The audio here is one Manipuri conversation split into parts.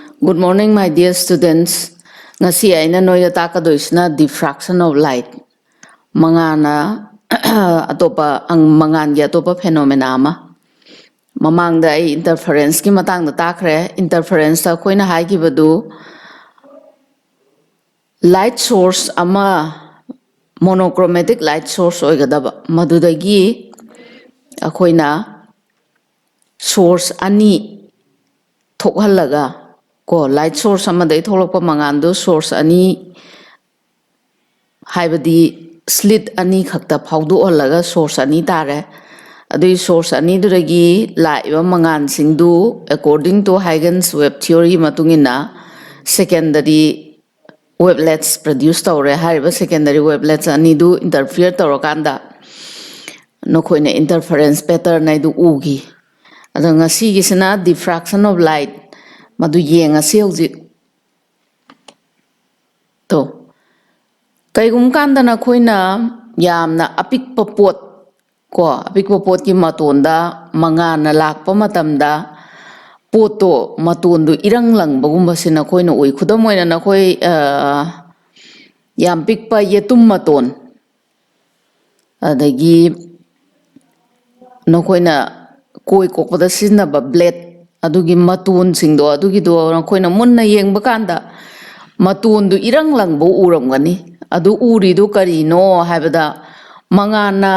Good morning, my dear students. Ngasi aina noya takadoisna diffraction of light. Mangana atopa ang mangan ya atopa phenomena ama. Mamangda ay interference ki matang na takre interference ta koina hai ki badu light source ama monochromatic light source oigadaba madudagi akoina source ani thokhalaga ko light source amadai tholokpa mangandu source ani haibadi slit ani khakta phaudu olaga source ani tare adui source ani duragi laiba mangan singdu according to Huygens web theory matungina secondary wavelets produce tawre haiba secondary wavelets ani du interfere tawrakanda nokoina interference pattern nai du ugi adanga si gisina diffraction of light madu yenga si hojik to kaigum kanda na khoina yamna apik popot ko apik popot ki matonda mangana lakpa matamda poto matondu irang lang bagumba sina khoina oi khudam moina na khoi yam pikpa yetum maton adagi no khoina koi kokpada sina ba blade adugi matun singdo adugi do na khoina munna yengba kanda matundu irang lang bo uramgani adu uri do karino haibada mangana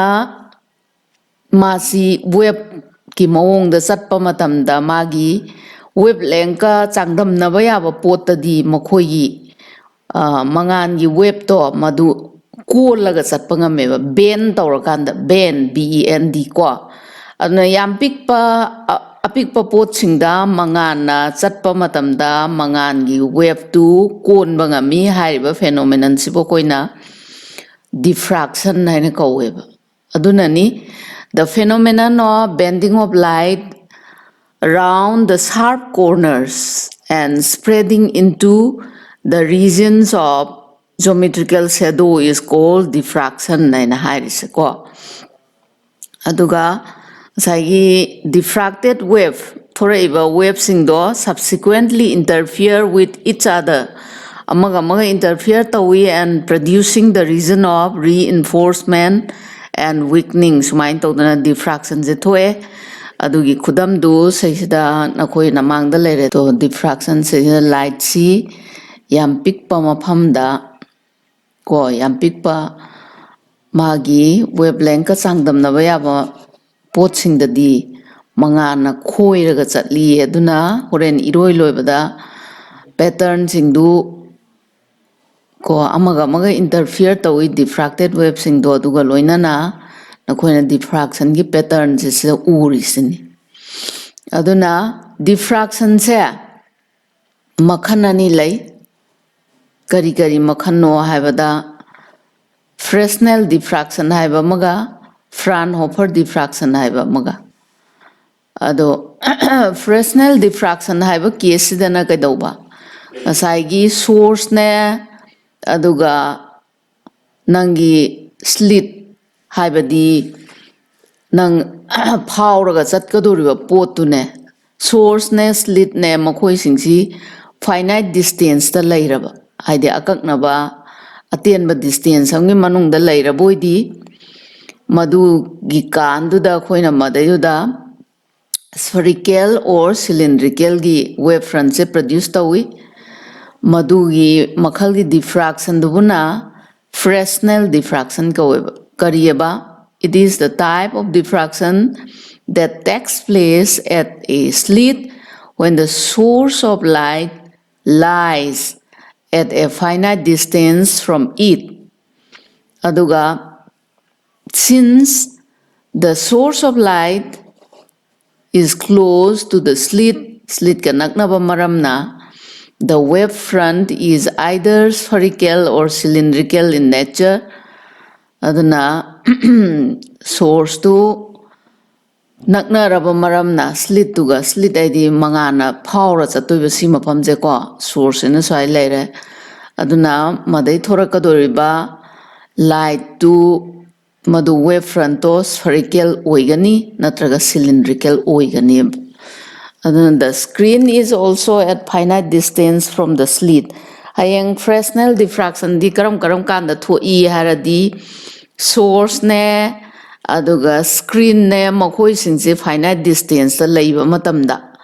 masi web ki maong da satpa matamda magi web lengka changdam na baya ba potadi makhoyi mangan gi web to madu kolaga satpa ngame ba ben tawrakanda ben ben ko adna yam pikpa apikpa pot singda mangana chatpa matamda mangan gi web tu kon bangami haiba phenomenon sibo koina diffraction haina kaweba adunani the phenomenon of bending of light around the sharp corners and spreading into the regions of geometrical shadow is called diffraction haina hairise ko aduga sagi diffracted wave thoraiba wave singdo subsequently interfere with each other amaga interfere tawi and producing the region of reinforcement and weakening sumain tawdana diffraction je thoe adugi khudam du seisida nakoi namang da lere to diffraction se light si yam pikpa maphamda ko yam pikpa magi wavelength ka changdam na ba ba pot singdadi mangana khoiraga chatli aduna horen iroi loibada pattern singdu ko amaga interfere tawi diffracted wave singdo aduga loinana nakoina diffraction gi pattern se uri sini aduna diffraction se makhanani lay kari kari makhanno haibada Fresnel diffraction haiba maga Fraunhofer diffraction haiba maga ado Fresnel diffraction haiba case dana kaidauba asaigi source ne aduga nangi slit haibadi nang phawraga chatkadoriba pot ne source ne slit ne makhoi singsi finite distance ta lairaba haide akaknaba atenba distance amgi manung da laira boidi madu gi kandu da khoina madayuda spherical or cylindrical gi wave front se produce tawi madu gi makhal gi diffraction dubuna Fresnel diffraction karieba it is the type of diffraction that takes place at a slit when the source of light lies at a finite distance from it. Aduga, since the source of light is close to the slit kanaknaba maramna, the wave front is either spherical or cylindrical in nature. Aduna source to nakna raba maramna slit tuga slit ID mangana power chatuba sima pamje ko source ina sai lere aduna madai thorakadoriba light to madu wave front to spherical oigani natraga cylindrical oigani The screen is also at finite distance from the slit. Hayeng Fresnel diffraction di karam kanda thoi haradi source ne aduga screen ne makoi singse finite distance da leiba matamda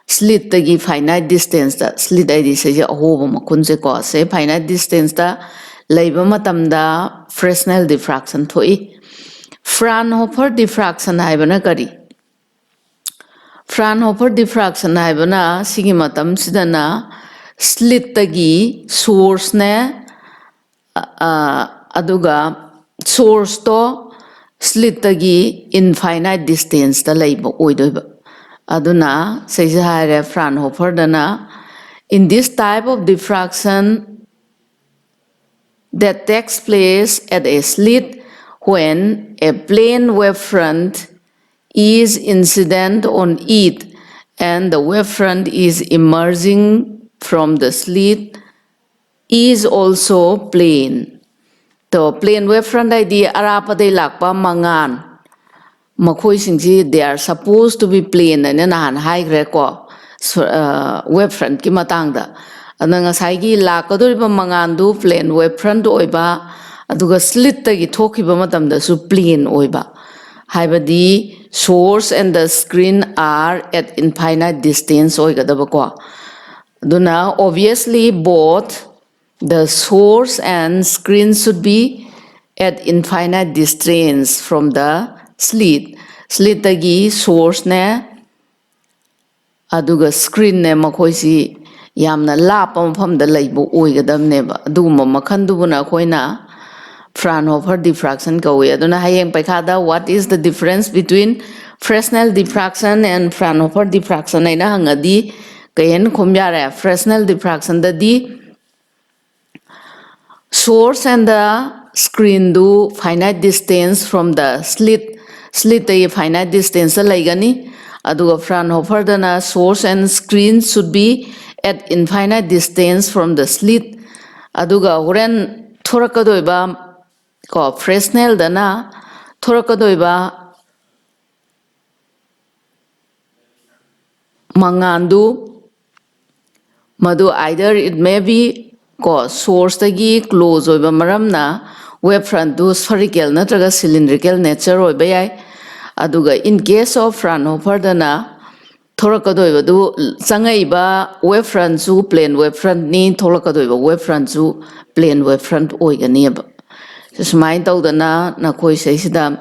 slit tagi finite distance da slit id se ahoba makunse ko se finite distance da leiba matamda Fresnel diffraction thoi. Fraunhofer diffraction haibana kari. Fraunhofer diffraction haibana sigi matam sidana slit tagi source ne aduga source to slit tagi infinite distance da leiba oidoiba aduna seise haire Fraunhofer dana in this type of diffraction that takes place at a slit when a plane wavefront is incident on it and the wavefront is emerging from the slit is also plane. The plane wavefront ID arapaday lakpa mangan. Makoi singsi they are supposed to be plane and nahan high greko wavefront ki matangda. Ananga saigi lakadoriba mangandu plane wavefront oiba aduga slit tagi thokiba matamda su plane oiba. Haibadi source and the screen are at infinite distance oigadabako. Duna obviously both the source and screen should be at infinite distance from the slit. Slit tagi source ne aduga screen ne makoisi yamna lapa mafamda leibo oigadabneba. Aduguma makhandubuna koina Fraunhofer diffraction kawi. Aduna hayeng paikada what is the difference between Fresnel diffraction and Fraunhofer diffraction aina hangadi kayen khomyare. Fresnel diffraction dadi source and the screen do finite distance from the slit a finite distance laigani. Aduga Fraunhofer dana source and screen should be at infinite distance from the slit. Aduga horen thorakadoiba ko Fresnel dana thorakadoiba mangandu madu either it may be ko source tagi close oiba maramna wavefront do spherical natraga cylindrical nature oiba yai. Aduga in case of Fraunhofer dana thorakadoiba du changaiba wavefront su plane wavefront ni thorakadoiba wavefront su plane wavefront oiganiba. Sumai tawdana nakoi seisida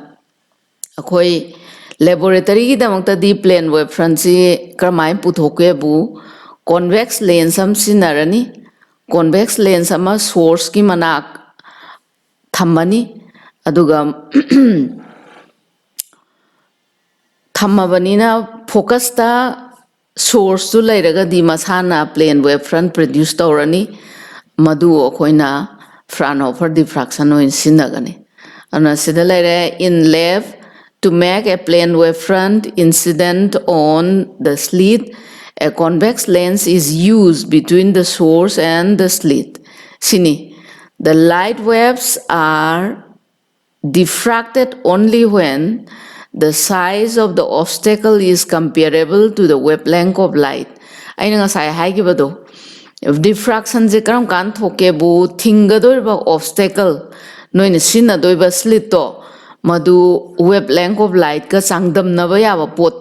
akoi laboratory ki damakta di plane wavefront si kramai puthoke bu convex lens am sinarani. Convex lens ama source ki manak thammani aduga thammabanina focus ta source tu lairaga di masana plane wavefront produce tawrani madu akoina Fraunhofer diffraction oin sinagani. Ana sida laire in lab to make a plane wavefront incident on the slit, a convex lens is used between the source and the slit. Sini, the light waves are diffracted only when the size of the obstacle is comparable to the wavelength of light. Aina ngasai haigibado diffraction je karam kan thoke bu thingadoriba obstacle noina sinadoiba slit to madu wavelength of light ka changdamnaba yaba pot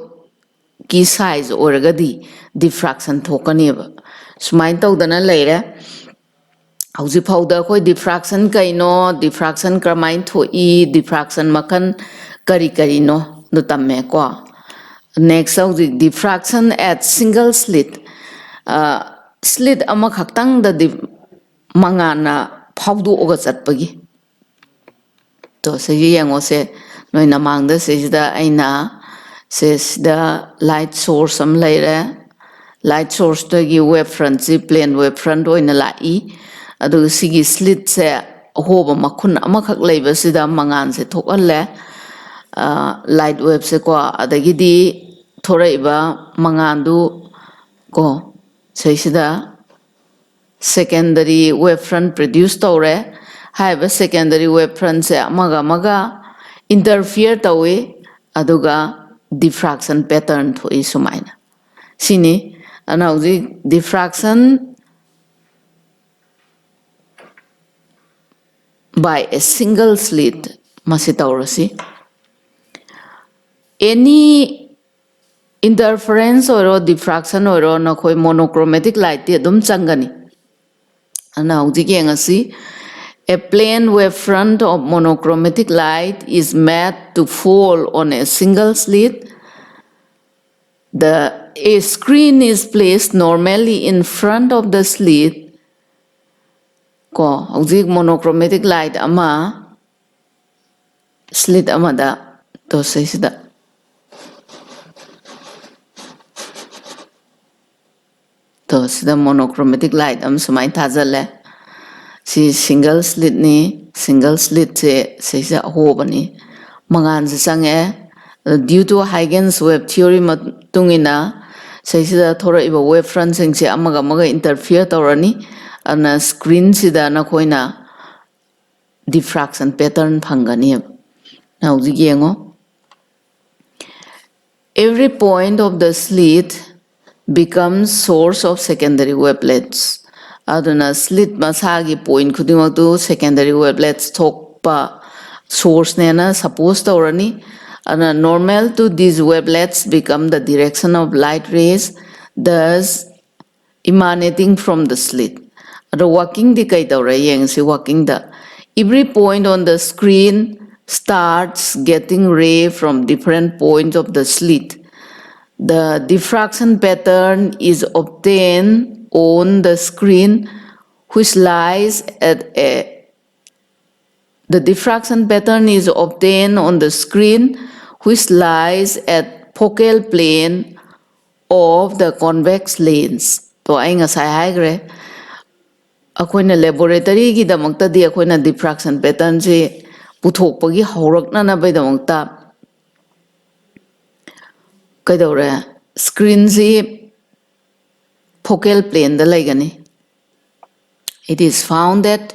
ki size oragadi diffraction thokaneba sumain tawdana leire hauji phauda khoi diffraction kaino diffraction kramain thoi diffraction makan kari no do tamme ko. Next hauji diffraction at single slit. Slit ama khaktang da mangana phaudu oga chatpagi to se yango se noi namang da se da aina se da light source am laire light source to gi wavefront si plane wavefront oina lai adu sigi slit se hoba makhun ama khak leiba sida mangan se thokalle light wave se ko adagi di thoraiba mangandu ko Saisida secondary wavefront produce tawre haiba secondary wavefront se maga interfere tawe aduga diffraction pattern thoi sumaina sini ana hauji diffraction by a single slit masi taurasi any interference or diffraction or na khoi monochromatic light te dum changani ana hauji ke ngasi a plane wavefront of monochromatic light is made to fall on a single slit. A screen is placed normally in front of the slit. Ko hauji monochromatic light ama slit amada to seisida to sida monochromatic light am sumai thajale si single slit ni single slit se ho bani mangan se change due to Huygens wave theory matungina seisida thora iba wave front sing se amaga interfere tawrani ana screen sida na khoina diffraction pattern phangani now yengo every point of the slit becomes source of secondary wavelets aduna slit masagi point khudimatu secondary wavelets thokpa source nena suppose tawrani and normal to these wavelets become the direction of light rays thus emanating from the slit ado working the kai tawra yeng si working the every point on the screen starts getting ray from different points of the slit. The diffraction pattern is obtained on the screen which lies at a the diffraction pattern is obtained on the screen which lies at focal plane of the convex lens. To ay nga say hagre akoina laboratory gi damakta di akoina diffraction pattern se puthokpagi haurakna na bai damakta kaidore screen se focal plane da laigani. It is found that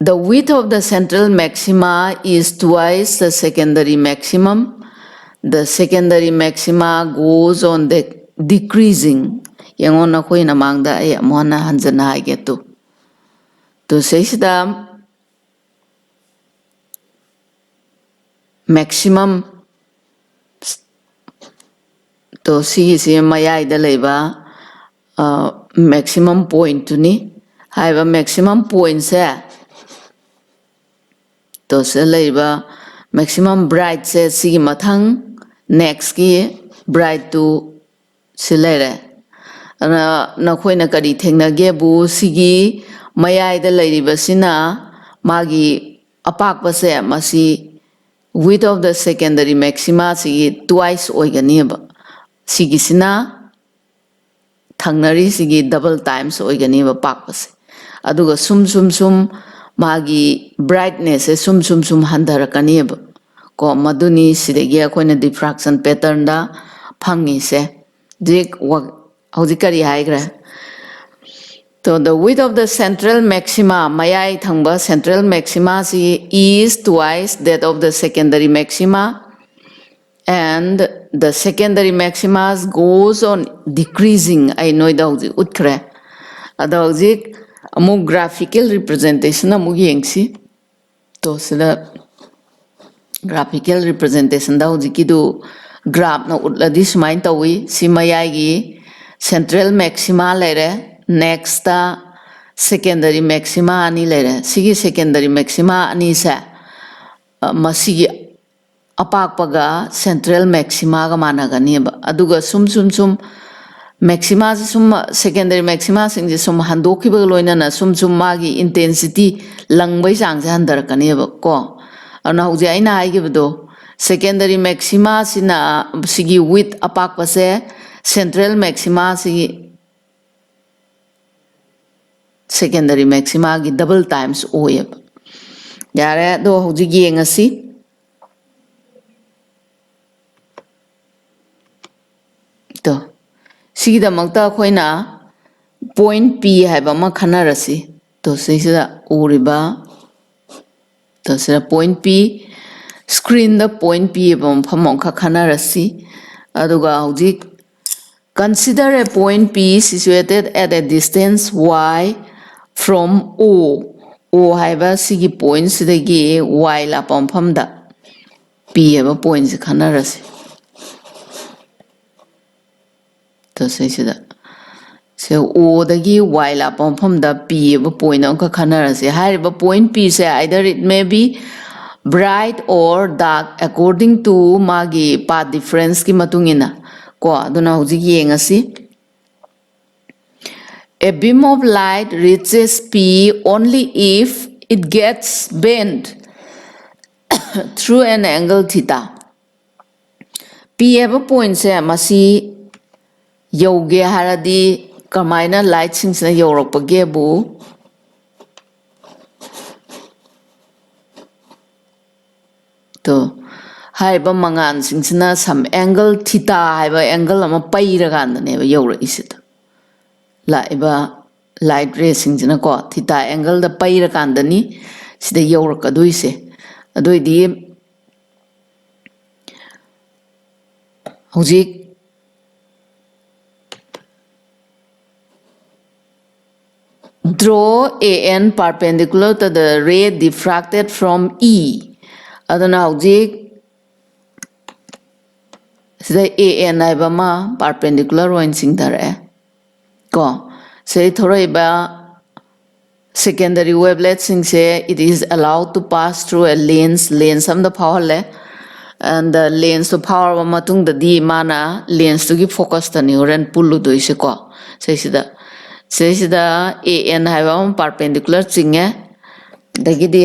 the width of the central maxima is twice the secondary maximum. The secondary maxima goes on the decreasing. Yangon na koi namang da ay amona hanjana ay geto. To say sida maximum to si mayay da leba maximum point to ni. Haiba maximum point se to se leba maximum bright se si mathang next ki bright to silere na khoi na kari thengna ge bu sigi mayai da lairiba sina magi apak pase masi width of the secondary maxima sigi twice oigani ba sigi sina thangnari sigi double times oigani ba pak pase aduga sum magi brightness e sum handarakani ba ko maduni sidegi akoina diffraction pattern da phangi se dik hojikari haigra. So the width of the central maxima mayai thangba central maxima is twice that of the secondary maxima and the secondary maxima goes on decreasing. I know that utkre adawjik amuk graphical representation amuk yengsi to sida graphical representation da hojikidu graph na utladi sumain tawi simayai gi central maxima lere next secondary maxima ani lere sigi secondary maxima ani sa masigi apakpaga central maxima ga managani ba aduga sum maxima sum secondary maxima sing sum handoki ba loina na sum magi intensity langbai sang se handarakani ba ko ana hauji aina haigibdo secondary maxima sina sigi width apakpa se central maxima sigi secondary maxima gi double times oyeb yare do hauji yengasi to sigi da makta khoina point p haiba ma khanarasi to sida uriba to sida point p screen the point piyeba mafam amkha khanarasi aduga hojik consider a point P situated at a distance y from O haiba sigi point sidagi y la pamfamda P haiba point se khanarasi to say sida se O dagi y la pamfamda P haiba point amkha khanarasi haiba point P se either it may be bright or dark according to magi path difference ki matungina ko aduna hojik yengasi a beam of light reaches P only if it gets bent through an angle theta. P haiba point se masi yoge haradi kamaina light singsina yorakpage bu to haiba mangan singsina some angle theta haiba angle ama pairaganda neba yorakisita laiba light ray singsina ko theta angle da pairaganda ni sida yorakaduise adoidi hojik draw AN perpendicular to the ray diffracted from E. Aduna hojik sida AN haiba ma perpendicular oin singdare ko sei thoraiba secondary wavelet singse it is allowed to pass through a lens am the power le and the lens to power matung da di mana lens to give focus tani oren pullu doise ko sei sida AN haiba perpendicular chinge dagidi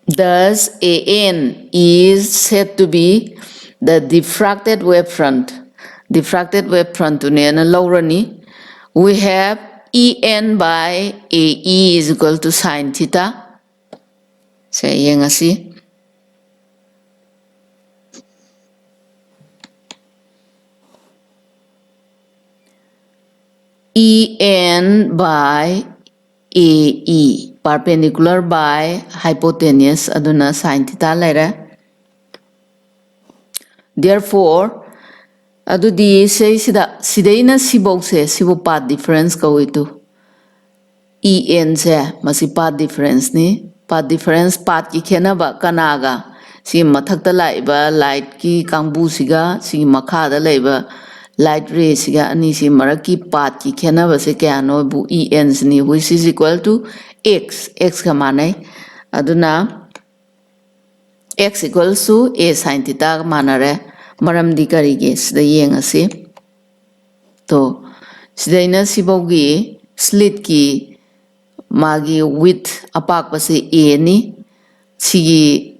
thus AN is said to be the diffracted wavefront to nena lowrani we have EN by AE is equal to sine theta say yengasi EN by AE perpendicular by hypotenuse aduna sine theta laira therefore adudi say sidaina sibok se sibo path difference kawitu EN se masi path difference ni path difference path ki khenaba kanaga si mathakta laiba light ki kangbu siga si makha da laiba light ray siga ani si maraki path ki khenaba se kya no bu EN ni which is equal to x ka manai aduna x equals to a sin theta manare maramdi karige sida yengasi to sidaina sibogi slit ki magi width apak pase a ni sigi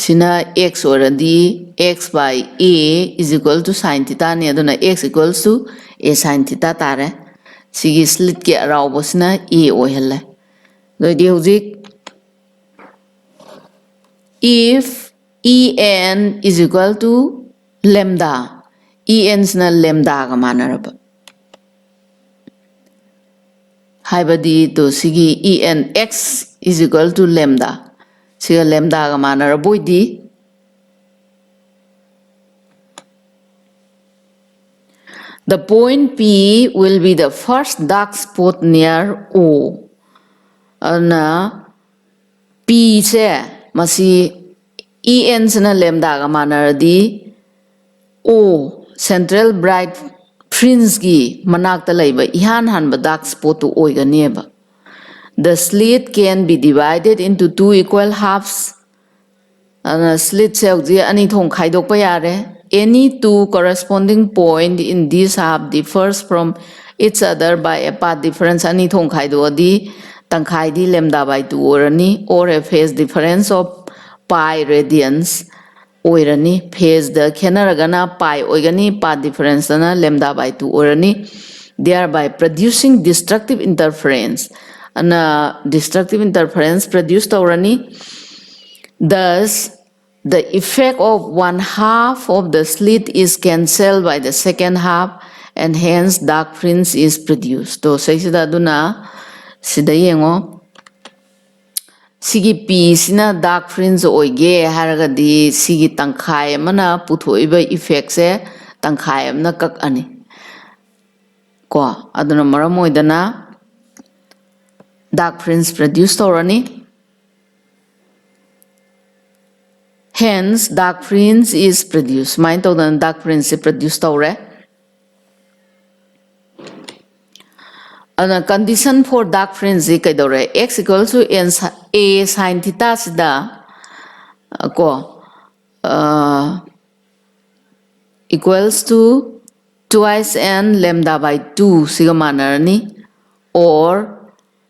sina x already x by a is equal to sin theta ni aduna x equals to a sin theta tare sigi slit ki araw bosina a ohelle lodi hojik if EN is equal to lambda EN sina lambda ga manaraba haibadi to sigi EN x is equal to lambda siga lambda ga manaraboidi the point P will be the first dark spot near O ana P se masi EN sina lambda ga manaradi O central bright fringe gi manakta laiba ihan hanba dark spot to oiganeba the slit can be divided into two equal halves and slit se ani thong khaidok pa yare any two corresponding point in this half differs from each other by a path difference ani thong khaido di tangkhai di lambda by 2 orani or a phase difference of pi radians oirani phase the khenaragana pi oigani path difference na lambda by 2 orani thereby producing destructive interference and destructive interference produced orani thus the effect of one half of the slit is cancelled by the second half and hence dark fringe is produced to say sida duna sida yengo sigi p sina dark fringe oige haragadi sigi tangkhai amana puthoiba effect se tangkhai amna kak ani ko aduna maram oidana dark fringe produce torani. Hence dark fringe is produced. Mind to the dark fringe is produced tore. And a condition for dark fringe is kaidore x equals to a sin theta sida ko equals to twice n lambda by 2 siga manarani or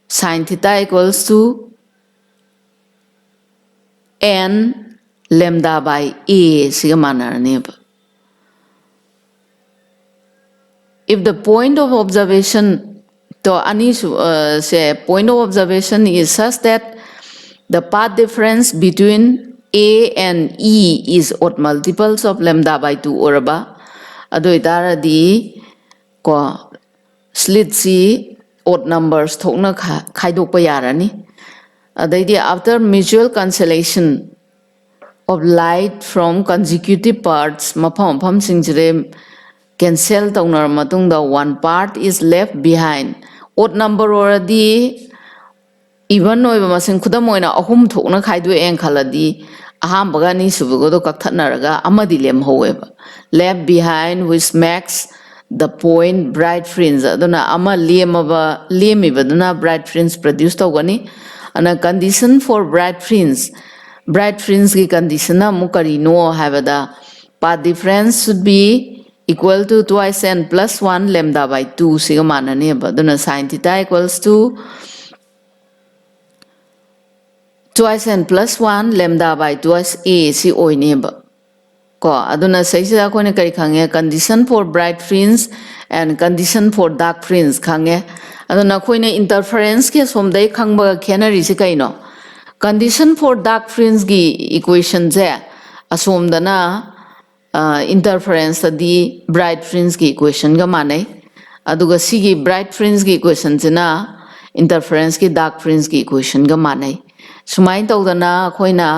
sin theta equals to n lambda by a siga manarani. If the point of observation to ani say point of observation is such that the path difference between a and e is odd multiples of lambda by 2 oraba adoitara di ko slit si odd numbers thokna khaidokpa yarani adaidi after mutual cancellation of light from consecutive parts mafam singjre cancel taunar matungda one part is left behind odd number already even oiba masing khudam oina ahum thokna khaidu eng khaladi aham baga ni subugo do kakthanaraga amadi lem howeba left behind which makes the point bright fringe aduna ama lemiba duna bright fringe produce tawani and a condition for bright fringe ki condition mukari no habada path difference should be equal to twice n plus 1 lambda by 2 siga manani baduna sin theta equals to twice n plus 1 lambda by twice a si oine ba ko aduna saisida ko ne kari khange condition for bright fringe and condition for dark fringe khange aduna koine interference ke somdai khangba khenari si kaino condition for dark fringe gi equation je asomdana interference di bright fringe ki equation ga manai aduga sigi bright fringe ki equation jina interference ki dark fringe ki equation ga manai sumai tawdana khoina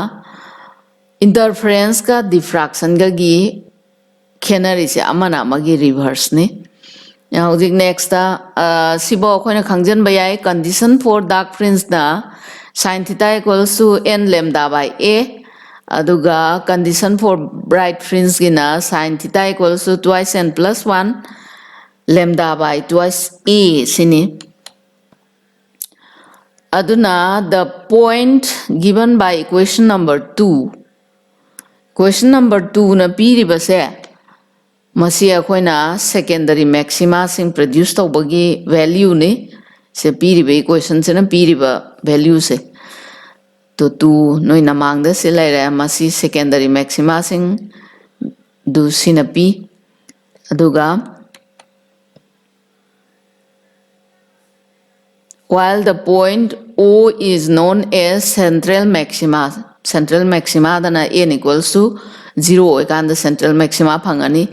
interference ka diffraction ga gi khenari se amana amagi reverse ni hojik next sibo khoina khangjan bayai condition for dark fringe na sin theta equals to n lambda by a aduga condition for bright fringe gina sin theta equals to twice n plus 1 lambda by twice a sini aduna the point given by equation number 2 question number 2 na piri base masi akhoina secondary maxima sing produce tawbagi value ni se piri be equation se na piri ba value se to 2 noi namang da se lai ra masi secondary maxima sing du sinapi aduga while the point O is known as central maxima dana n equals to 0 and the central maxima phangani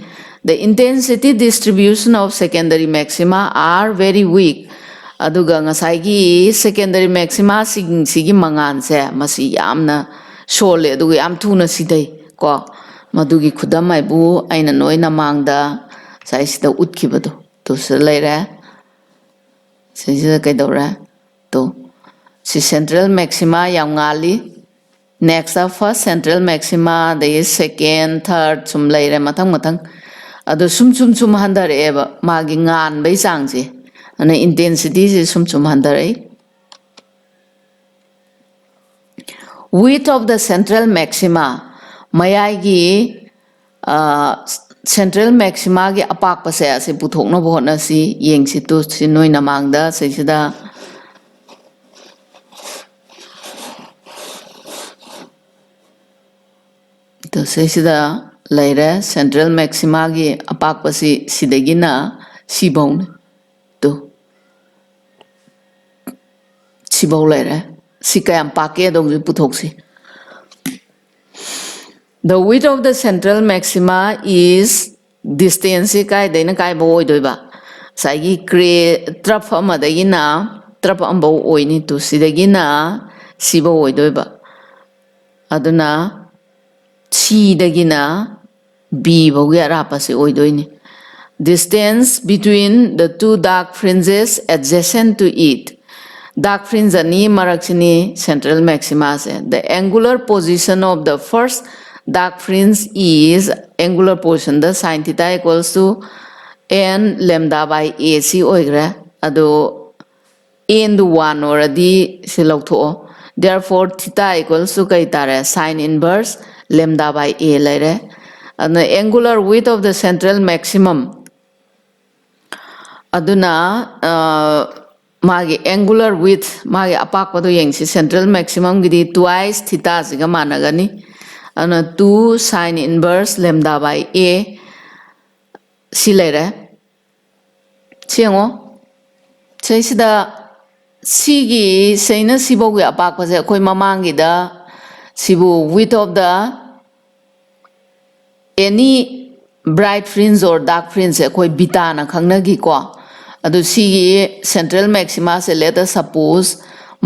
the intensity distribution of secondary maxima are very weak aduga ngasai gi secondary maxima sigi mangan se masi yamna shole aduga yam thuna sidai ko madugi khudamai bu aina noina mangda sai sida utkibado to se leira sida kaidora to si central maxima yam ngali next first central maxima the second third sum leira mathang adu sum handare eba magi ngan bai sangje and intensity is sum handare width of the central maxima mayagi central maxima gi apak pase ase puthokna bhona si yengsi to sinoi namangda seisida to seisida laira central maxima gi apak pasi sidagina sibong to sibong laira sikayam pake dong puthoksi the width of the central maxima is distance kai dena kai boy doiba sagi cre trap amadagina ꯇ꯭ꯔꯞ ꯑꯃꯐꯥꯎ ꯑꯣꯏꯅꯤ ꯇꯨ ꯁꯤꯗꯒꯤꯅ ꯁꯤꯐꯥꯎ ꯑꯣꯏꯗꯣꯏꯕ ꯑꯗꯨꯅ ꯁꯤꯗꯒꯤꯅ ꯕꯤ ꯐꯥꯎꯒꯤ ꯑꯔꯥꯞꯄꯁꯦ ꯑꯣꯏꯗꯣꯏꯅꯤ distance between the two dark fringes adjacent to it dark fringe ani maraksini central maxima se the angular position of the first dark fringe is angular position the sin theta equals to n lambda by a c oigre ado n to 1 already se lautho therefore theta equals to kai tare sin inverse lambda by a laire and the angular width of the central maximum aduna magi angular width magi apakpado yengsi central maximum gidi twice theta siga managani ana 2 sin inverse lambda by a si lere chengo cheisida sigi seina sibogi apakpase akoi mamangi da sibu width of the any bright fringe or dark fringe akoi beta na khangnagi ko adu sigi central maxima se let us suppose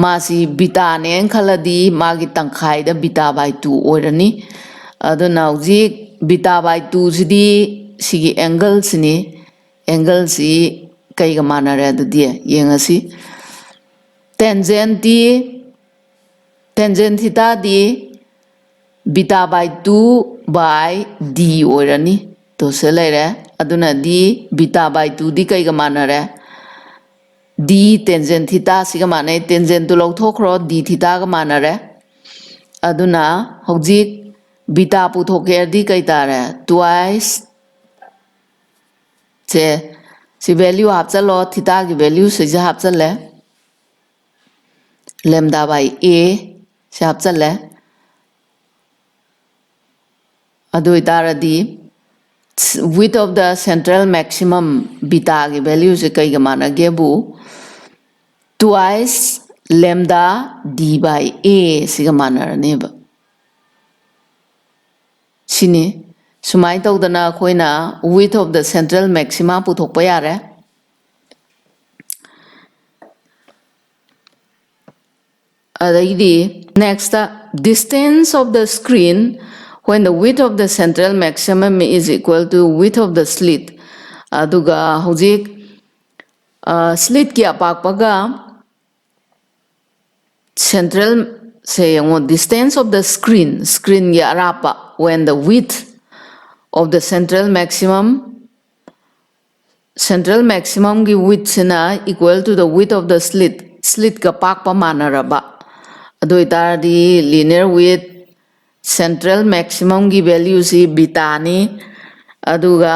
masi beta ne khaladi magi tangkhai da beta by 2 oirani adu now ji beta by 2 sidi sigi angle sini angle si kai ga manare adu die yengasi tangent theta di beta by 2 by d oirani to se lere aduna di beta by 2 di kai ga manare d tangent theta siga manai tangent to lauthokro d theta ga manare aduna hojik beta puthoke di kai tare twice che si value hapchalo theta gi value se ja hapchale lambda by a se hapchale adu itaradi width of the central maximum beta ki value se kai ga manage bu twice lambda d by a siga manarane ba sini sumai tawdana khoina width of the central maxima puthokpa yare adagidi next distance of the screen when the width of the central maximum is equal to width of the slit aduga hojik slit ki apakpaga central say distance of the screen gi arapa when the width of the central maximum gi width sina equal to the width of the slit ka pakpa manaraba adu itaradi linear width central maximum gi value si beta ni aduga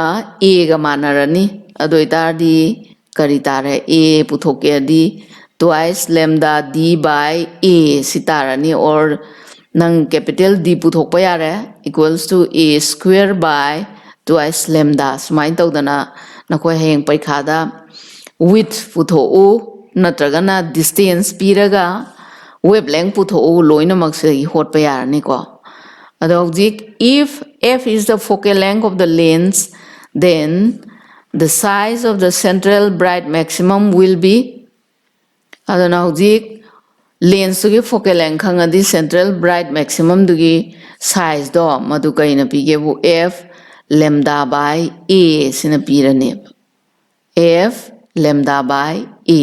a ga manarani adu itardi kari tare a puthoke di twice lambda d by a sitarani or nang capital D puthokpa yare equals to a square by twice lambda sumai tawdana nakoi heng paikhada width putho'u natragana distance piraga wavelength putho'u loinamak se hotpa yarani ko adojik if f is the focal length of the lens then the size of the central bright maximum will be adana hojik lens gi focal length khangadi central bright maximum dugi size do madu kaina pige bu f lambda by a sina pirane f lambda by a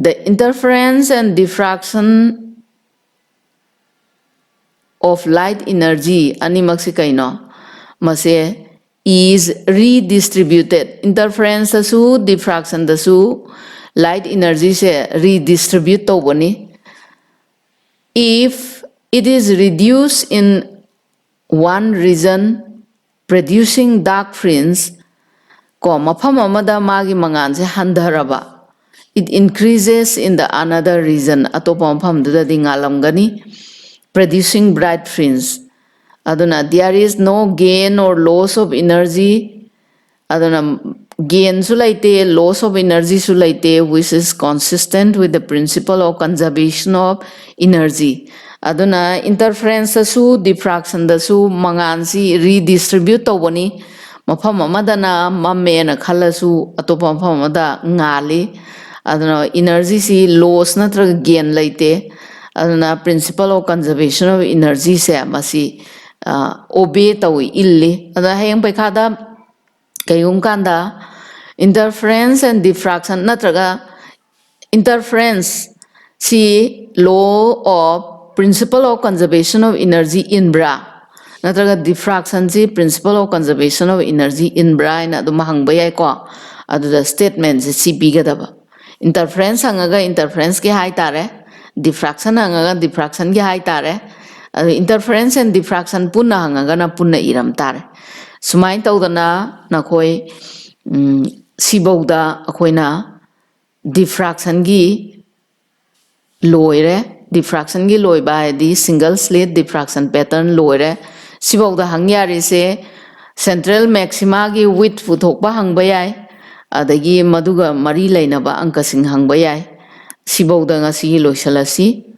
the interference and diffraction of light energy animak si kaino mase is redistributed interference su diffraction da su light energy se redistribute tobani if it is reduced in one region producing dark fringe ko mafam amada magi mangan se handharaba it increases in the another region atopa mafam da dingalamgani producing bright fringe aduna there is no gain or loss of energy aduna gain su laite loss of energy su laite which is consistent with the principle of conservation of energy aduna interference su diffraction da su mangan si redistribute tobani mafam amadana mamme na khalasu atopa mafam amada ngali aduna energy si loss natraga gain laite aduna principle of conservation of energy se masi obey tawi illi ada hayang paikada kayung kanda interference and diffraction natraga interference si law of principle of conservation of energy in bra natraga diffraction si principle of conservation of energy in bra ina adum hangba yai ko aduda statement si bigadaba interference hangaga interference ki hai tare diffraction hangaga diffraction ki hai tare interference and diffraction punna hangaga na punna iram tare sumai tawdana nakoi sibauda akoina diffraction gi loire diffraction gi loi ba di single slit diffraction pattern loire sibauda hangyari se central maxima gi width puthokba hangba yai adagi maduga mari lainaba angkasing hangba yai sibauda ngasi loisalasi